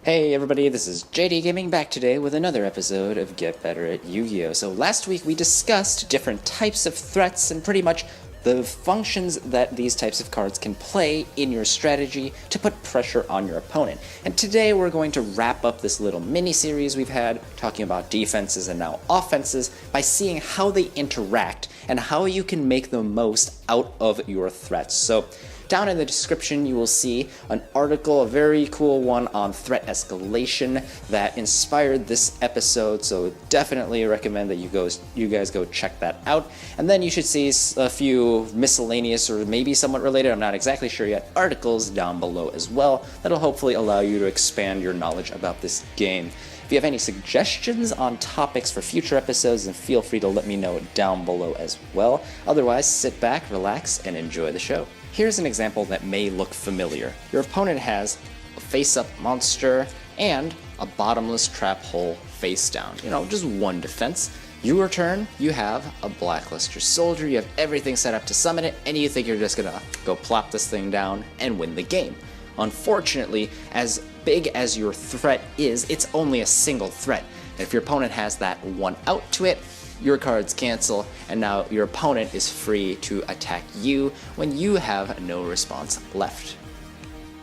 Hey everybody, this is JDGaming back today with another episode of Get Better at Yu-Gi-Oh! So last week we discussed different types of threats and pretty much the functions that these types of cards can play in your strategy to put pressure on your opponent. And today we're going to wrap up this little mini-series we've had talking about defenses and now offenses by seeing how they interact and how you can make the most out of your threats. So down in the description, you will see an article, a very cool one on threat escalation that inspired this episode, so definitely recommend that you guys go check that out. And then you should see a few miscellaneous or maybe somewhat related, I'm not exactly sure yet, articles down below as well that'll hopefully allow you to expand your knowledge about this game. If you have any suggestions on topics for future episodes, then feel free to let me know down below as well. Otherwise, sit back, relax, and enjoy the show. Here's an example that may look familiar. Your opponent has a face-up monster and a bottomless trap hole face down. Just one defense. Your turn, you have a Blackluster Soldier, you have everything set up to summon it, and you think you're just gonna go plop this thing down and win the game. Unfortunately, as big as your threat is, it's only a single threat. And if your opponent has that one out to it, your cards cancel, and now your opponent is free to attack you when you have no response left.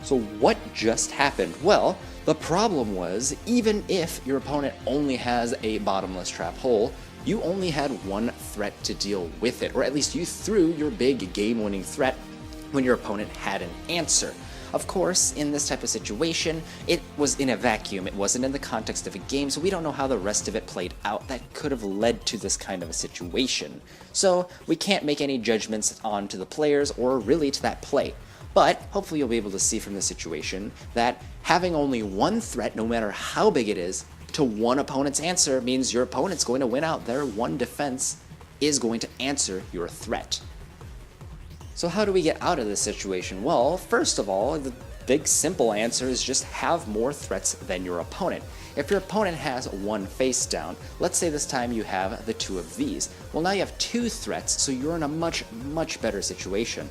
So what just happened? Well, the problem was, even if your opponent only has a bottomless trap hole, you only had one threat to deal with it, or at least you threw your big game-winning threat when your opponent had an answer. Of course, in this type of situation, it was in a vacuum, it wasn't in the context of a game, so we don't know how the rest of it played out that could have led to this kind of a situation. So we can't make any judgments onto the players or really to that play. But hopefully you'll be able to see from the situation that having only one threat, no matter how big it is, to one opponent's answer means your opponent's going to win out. Their one defense is going to answer your threat. So how do we get out of this situation? Well, first of all, the big simple answer is just have more threats than your opponent. If your opponent has one face down, let's say this time you have the two of these. Well, now you have two threats, so you're in a much better situation.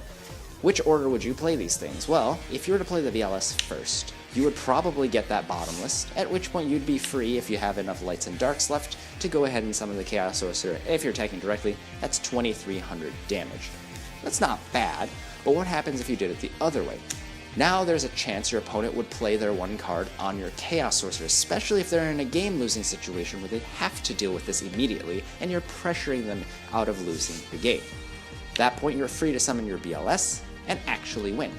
Which order would you play these things? Well, if you were to play the VLS first, you would probably get that bottomless, at which point you'd be free if you have enough lights and darks left to go ahead and summon the Chaos Sorcerer. If you're attacking directly, that's 2300 damage. That's not bad, but what happens if you did it the other way? Now there's a chance your opponent would play their one card on your Chaos Sorcerer, especially if they're in a game-losing situation where they have to deal with this immediately, and you're pressuring them out of losing the game. At that point, you're free to summon your BLS and actually win.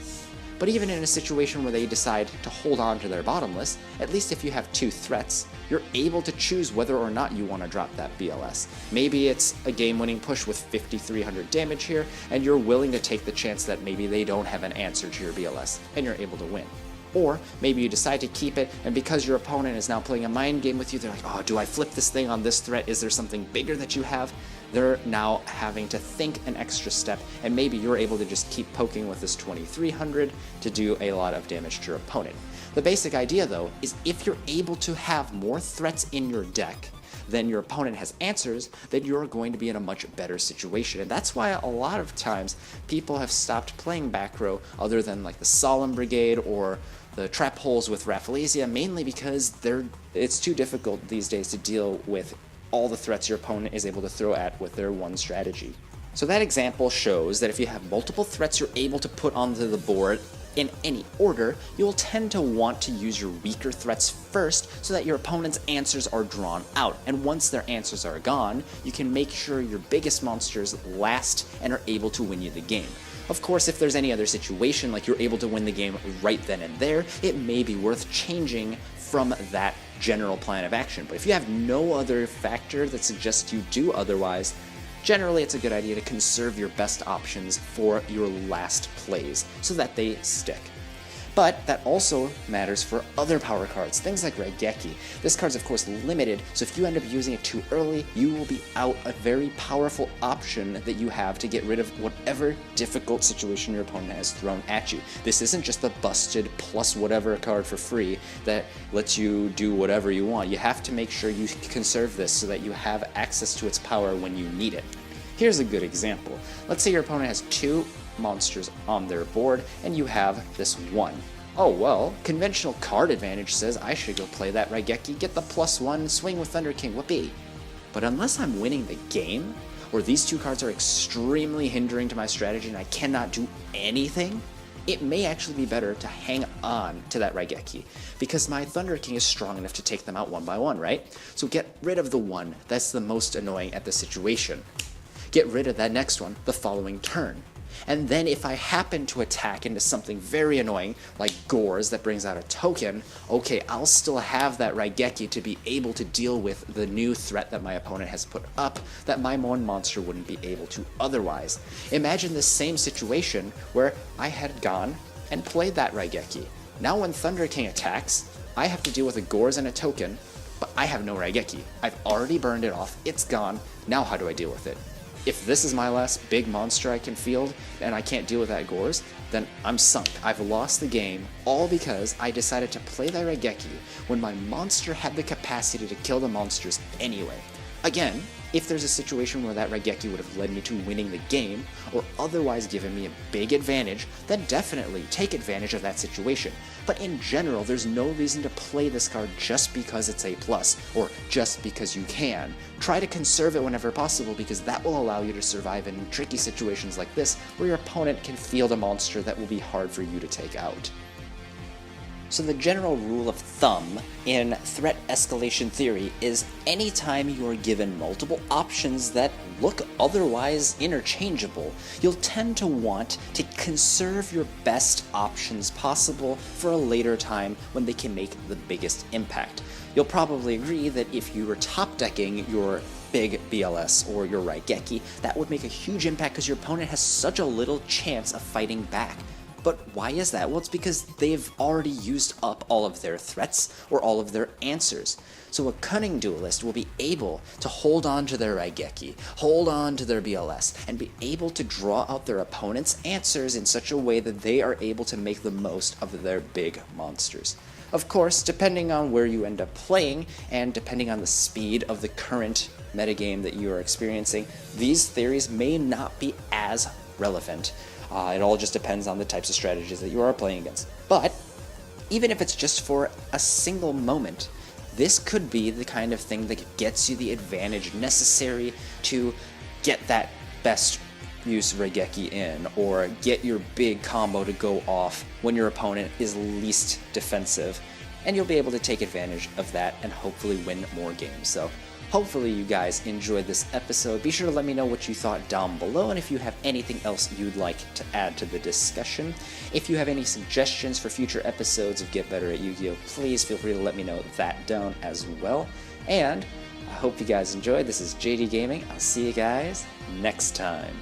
But even in a situation where they decide to hold on to their bottomless, at least if you have two threats, you're able to choose whether or not you want to drop that BLS. Maybe it's a game-winning push with 5300 damage here, and you're willing to take the chance that maybe they don't have an answer to your BLS, and you're able to win. Or maybe you decide to keep it, and because your opponent is now playing a mind game with you, they're like, oh, do I flip this thing on this threat? Is there something bigger that you have? They're now having to think an extra step, and maybe you're able to just keep poking with this 2300 to do a lot of damage to your opponent. The basic idea, though, is if you're able to have more threats in your deck than your opponent has answers, then you're going to be in a much better situation. And that's why a lot of times people have stopped playing back row other than like the Solemn Brigade or the trap holes with Rafflesia, mainly because it's too difficult these days to deal with all the threats your opponent is able to throw at with their one strategy. So that example shows that if you have multiple threats you're able to put onto the board in any order, you'll tend to want to use your weaker threats first so that your opponent's answers are drawn out. And once their answers are gone, you can make sure your biggest monsters last and are able to win you the game. Of course, if there's any other situation, like you're able to win the game right then and there, it may be worth changing from that general plan of action. But if you have no other factor that suggests you do otherwise, generally it's a good idea to conserve your best options for your last plays so that they stick. But that also matters for other power cards, things like Raigeki. This card's of course limited, so if you end up using it too early, you will be out a very powerful option that you have to get rid of whatever difficult situation your opponent has thrown at you. This isn't just the busted plus whatever card for free that lets you do whatever you want. You have to make sure you conserve this so that you have access to its power when you need it. Here's a good example. Let's say your opponent has two monsters on their board and you have this one. oh well, conventional card advantage says I should go play that Raigeki, get the +1, swing with Thunder King, whoopee. But unless I'm winning the game, or these two cards are extremely hindering to my strategy and I cannot do anything, it may actually be better to hang on to that Raigeki, because my Thunder King is strong enough to take them out one by one, right? So get rid of the one that's the most annoying at the situation. Get rid of that next one the following turn. And then if I happen to attack into something very annoying, like Gores that brings out a token, okay, I'll still have that Raigeki to be able to deal with the new threat that my opponent has put up that my one monster wouldn't be able to otherwise. Imagine the same situation where I had gone and played that Raigeki. Now when Thunder King attacks, I have to deal with a Gores and a token, but I have no Raigeki. I've already burned it off, it's gone, now how do I deal with it? If this is my last big monster I can field, and I can't deal with that Gores, then I'm sunk. I've lost the game, all because I decided to play that Raigeki when my monster had the capacity to kill the monsters anyway. Again, if there's a situation where that Raigeki would have led me to winning the game, or otherwise given me a big advantage, then definitely take advantage of that situation. But in general, there's no reason to play this card just because it's A+, or just because you can. Try to conserve it whenever possible, because that will allow you to survive in tricky situations like this, where your opponent can field a monster that will be hard for you to take out. So the general rule of thumb in threat escalation theory is anytime you are given multiple options that look otherwise interchangeable, you'll tend to want to conserve your best options possible for a later time when they can make the biggest impact. You'll probably agree that if you were top decking your big BLS or your Raigeki, that would make a huge impact because your opponent has such a little chance of fighting back. But why is that? Well, it's because they've already used up all of their threats or all of their answers. So a cunning duelist will be able to hold on to their Raigeki, hold on to their BLS, and be able to draw out their opponent's answers in such a way that they are able to make the most of their big monsters. Of course, depending on where you end up playing, and depending on the speed of the current metagame that you are experiencing, these theories may not be as relevant. It all just depends on the types of strategies that you are playing against. But even if it's just for a single moment, this could be the kind of thing that gets you the advantage necessary to get that best use Raigeki in, or get your big combo to go off when your opponent is least defensive, and you'll be able to take advantage of that and hopefully win more games. So hopefully you guys enjoyed this episode. Be sure to let me know what you thought down below, and if you have anything else you'd like to add to the discussion. If you have any suggestions for future episodes of Get Better at Yu-Gi-Oh!, please feel free to let me know that down as well. And I hope you guys enjoyed. This is JDGaming. I'll see you guys next time.